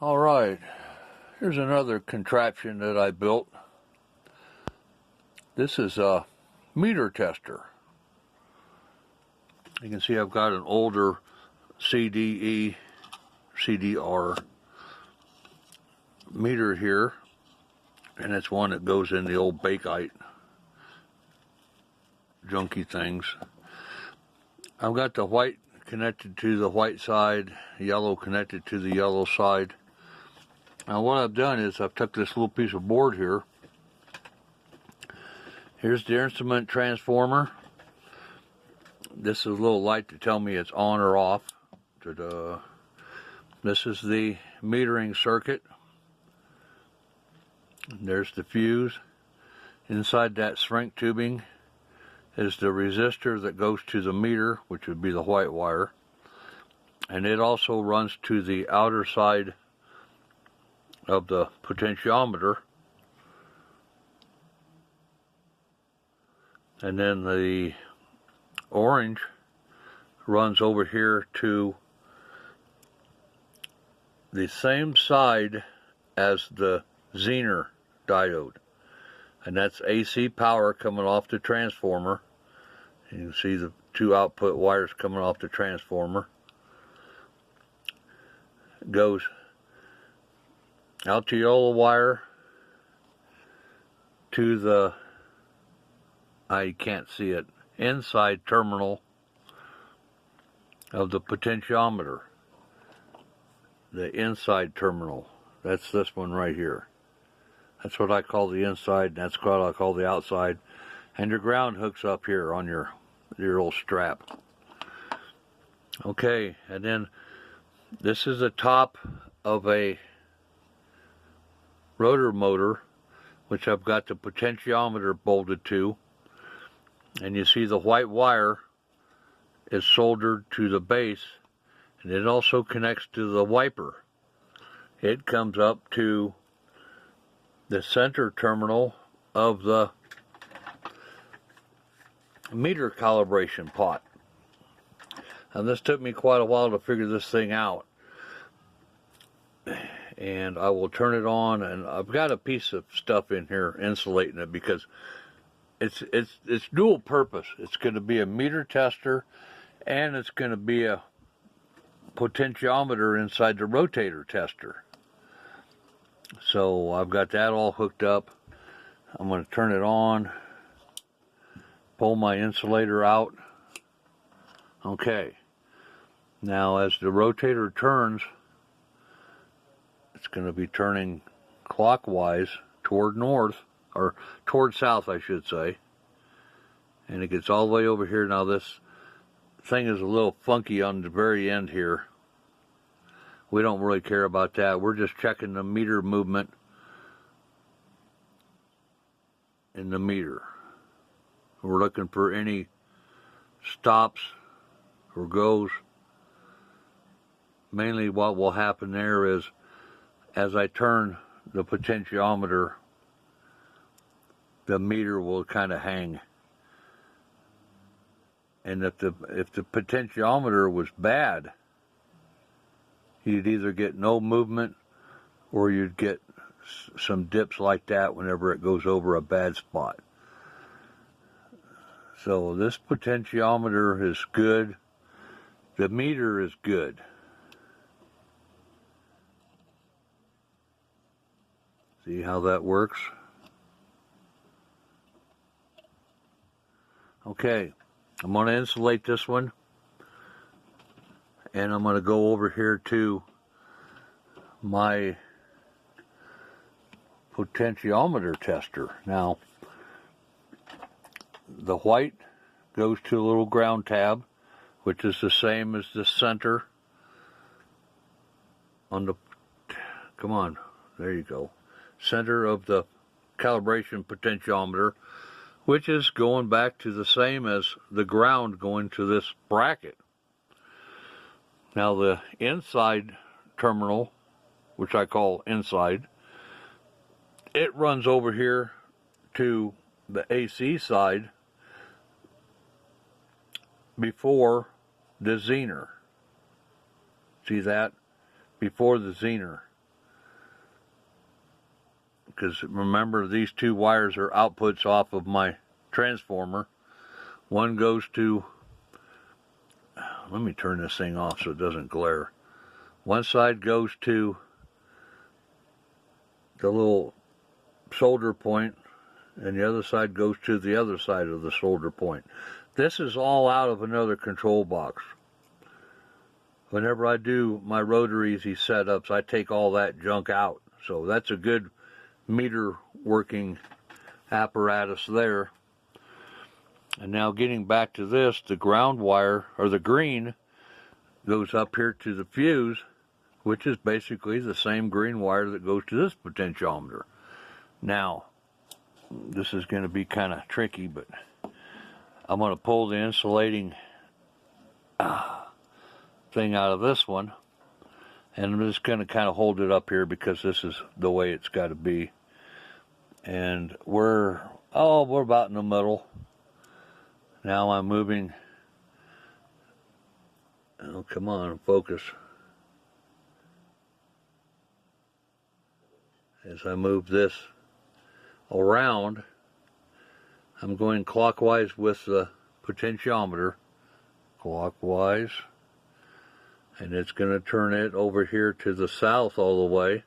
Alright, here's another contraption that I built. This is a meter tester. You can see I've got an older CDR meter here, and it's one that goes in the old Bakelite junky things. I've got the white connected to the white side, yellow connected to the yellow side. Now what I've done is I've took this little piece of board here. Here's the instrument transformer. This is a little light to tell me it's on or off. Ta-da. This is the metering circuit. There's the fuse. Inside that shrink tubing is the resistor that goes to the meter, which would be the white wire. And it also runs to the outer side of the potentiometer. And then the orange runs over here to the same side as the Zener diode. And that's AC power coming off the transformer. You can see the two output wires coming off the transformer. It goes out the yellow wire to the, I can't see it, inside terminal of the potentiometer. The inside terminal. That's this one right here. That's what I call the inside, and that's what I call the outside. And your ground hooks up here on your little strap. Okay, and then this is the top of a rotor motor, which I've got the potentiometer bolted to. And you see the white wire is soldered to the base, and it also connects to the wiper. It comes up to the center terminal of the meter calibration pot. And this took me quite a while to figure this thing out. And I will turn it on, and I've got a piece of stuff in here insulating it because it's dual purpose. It's going to be a meter tester, and it's going to be a potentiometer inside the rotator tester. So I've got that all hooked up. I'm going to turn it on, pull my insulator out. Okay. Now as the rotator turns, it's going to be turning clockwise toward north, or toward south I should say. And it gets all the way over here. Now this thing is a little funky on the very end here. We don't really care about that. We're just checking the meter movement in the meter. We're looking for any stops or goes. Mainly what will happen there is as I turn the potentiometer, the meter will kind of hang. And if the potentiometer was bad, you'd either get no movement or you'd get some dips like that whenever it goes over a bad spot. So this potentiometer is good. The meter is good. See how that works? Okay, I'm going to insulate this one. And I'm going to go over here to my potentiometer tester. Now, the white goes to a little ground tab, which is the same as the center on the, come on, there you go, center of the calibration potentiometer, which is going back to the same as the ground going to this bracket. Now the inside terminal, which I call inside, it runs over here to the AC side before the Zener. See that? Before the Zener. because remember, these two wires are outputs off of my transformer. One goes to, let me turn this thing off so it doesn't glare. One side goes to the little solder point, and the other side goes to the other side of the solder point. This is all out of another control box. Whenever I do my rotary easy setups, I take all that junk out. So that's a good meter working apparatus there. And now getting back to this, the ground wire, or the green, goes up here to the fuse, which is basically the same green wire that goes to this potentiometer. Now, this is going to be kind of tricky, but I'm going to pull the insulating thing out of this one, and I'm just going to kind of hold it up here because this is the way it's got to be. And we're about in the middle. Now I'm moving. Oh, come on, focus. As I move this around, I'm going clockwise with the potentiometer, clockwise, and it's going to turn it over here to the south all the way.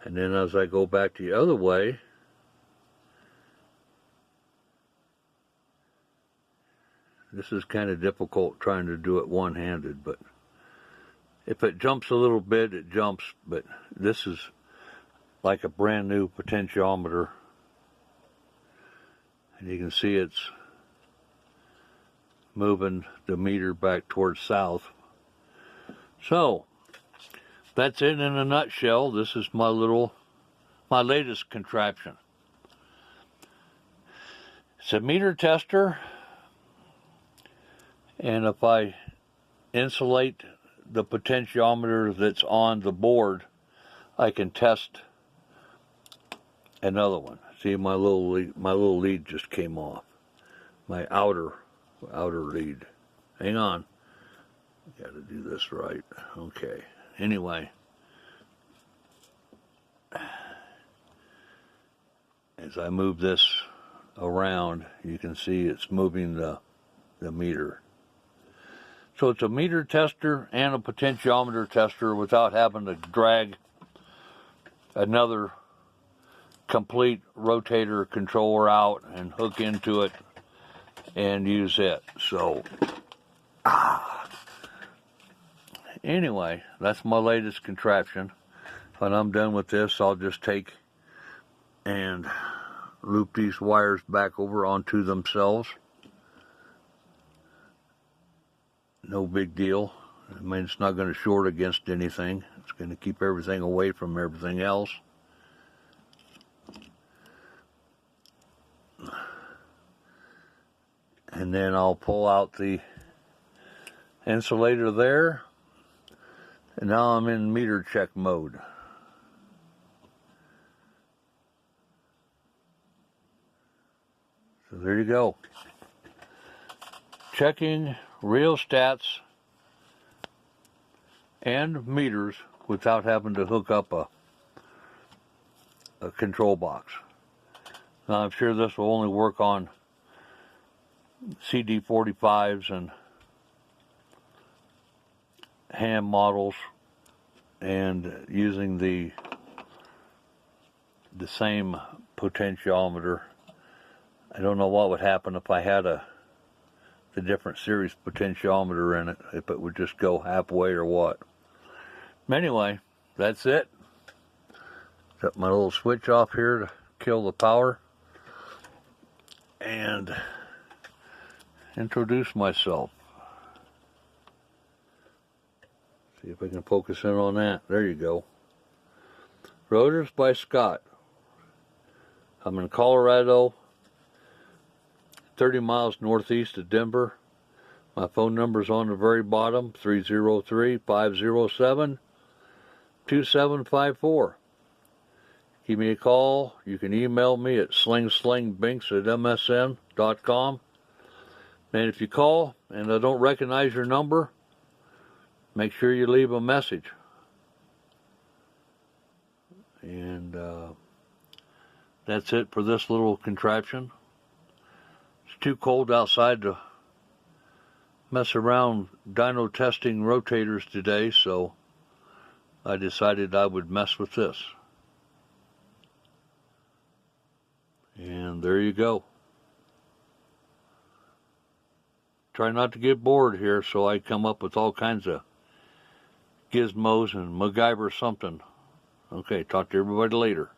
And then as I go back the other way, this is kind of difficult trying to do it one-handed, but if it jumps a little bit, it jumps, but this is like a brand new potentiometer. And you can see it's moving the meter back towards south. So that's it in a nutshell. This is my latest contraption. It's a meter tester, and if I insulate the potentiometer that's on the board, I can test another one. See, my little lead just came off. My outer lead. Hang on. Got to do this right. Okay. Anyway, as I move this around, you can see it's moving the meter. So it's a meter tester and a potentiometer tester without having to drag another complete rotator controller out and hook into it and use it. So anyway, that's my latest contraption. When I'm done with this, I'll just take and loop these wires back over onto themselves. No big deal. I mean, it's not going to short against anything. It's going to keep everything away from everything else. And then I'll pull out the insulator there. And now I'm in meter check mode. So there you go. Checking rheostats and meters without having to hook up a control box. Now I'm sure this will only work on CD45s and ham models, and using the same potentiometer. I don't know what would happen if I had the different series potentiometer in it, if it would just go halfway or what. Anyway, that's it. Got my little switch off here to kill the power, and introduce myself. See if I can focus in on that. There you go. Rotors by Scott. I'm in Colorado, 30 miles northeast of Denver. My phone number's on the very bottom, 303-507-2754. Give me a call. You can email me at slingslingbinks@msn.com. And if you call and I don't recognize your number, make sure you leave a message. And that's it for this little contraption. It's too cold outside to mess around dyno testing rotators today, so I decided I would mess with this. And there you go. Try not to get bored here, so I come up with all kinds of gizmos and MacGyver something. Okay, talk to everybody later.